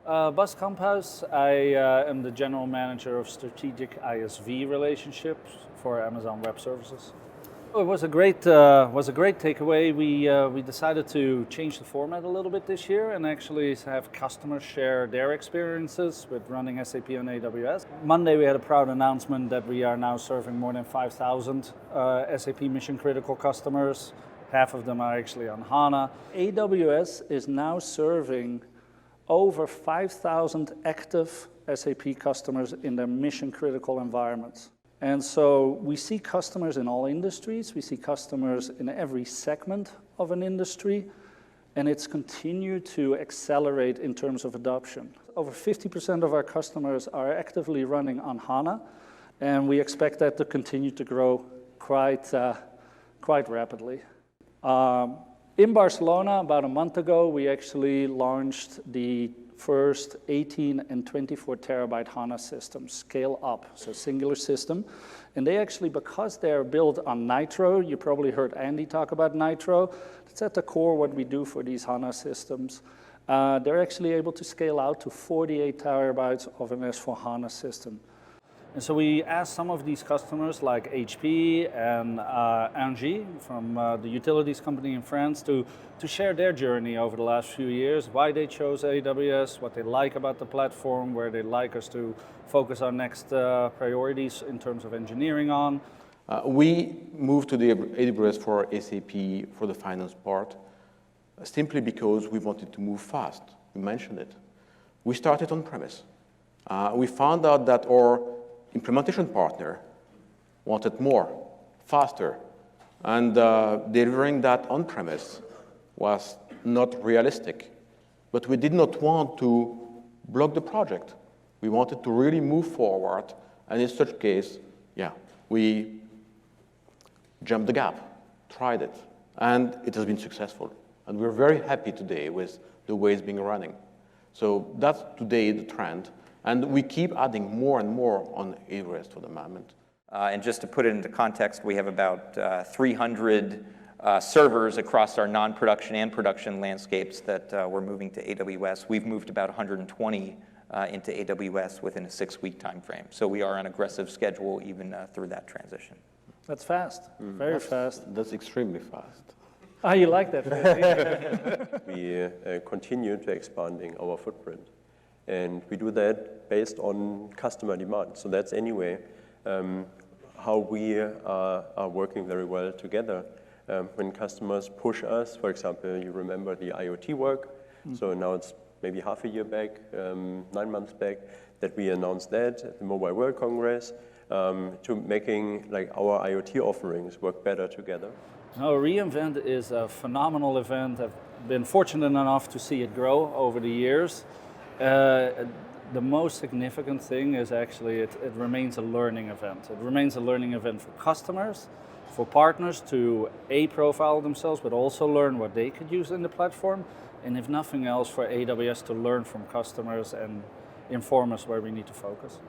Bas Kamphuis, I am the General Manager of Strategic ISV Relationships for Amazon Web Services. It was a great takeaway. We decided to change the format a little bit this year and actually have customers share their experiences with running SAP on AWS. Monday we had a proud announcement that we are now serving more than 5,000 SAP mission critical customers. Half of them are actually on HANA. AWS is now serving over 5,000 active SAP customers in their mission critical environments. And so we see customers in all industries, we see customers in every segment of an industry, and it's continued to accelerate in terms of adoption. Over 50% of our customers are actively running on HANA, and we expect that to continue to grow quite rapidly. In Barcelona, about a month ago, we actually launched the first 18 and 24 terabyte HANA systems, scale up, so singular system. And they actually, because they're built on Nitro, you probably heard Andy talk about Nitro, that's at the core what we do for these HANA systems. They're actually able to scale out to 48 terabytes of an S4 HANA system. And so we asked some of these customers like HP and Engie from the utilities company in France to share their journey over the last few years, why they chose AWS, what they like about the platform, where they'd like us to focus our next priorities in terms of engineering on. We moved to the AWS for SAP for the finance part simply because we wanted to move fast. You mentioned it. We started on-premise. We found out that our implementation partner wanted more, faster, and delivering that on-premise was not realistic. But we did not want to block the project. We wanted to really move forward, and in such case, we jumped the gap, tried it, and it has been successful. And we're very happy today with the way it's been running. So that's today the trend. And we keep adding more and more on AWS for the moment. And just to put it into context, we have about 300 servers across our non-production and production landscapes that we're moving to AWS. We've moved about 120 into AWS within a 6-week time frame. So we are on aggressive schedule even through that transition. That's fast, very fast. That's extremely fast. Oh, you like that? We continue to expanding our footprint. And we do that based on customer demand. So that's anyway how we are working very well together. When customers push us, for example, you remember the IoT work. So now it's maybe half a year back, 9 months back, that we announced that at the Mobile World Congress to making our IoT offerings work better together. No, reInvent is a phenomenal event. I've been fortunate enough to see it grow over the years. The most significant thing is actually it remains a learning event. It remains a learning event for customers, for partners to profile themselves, but also learn what they could use in the platform. And if nothing else, for AWS to learn from customers and inform us where we need to focus.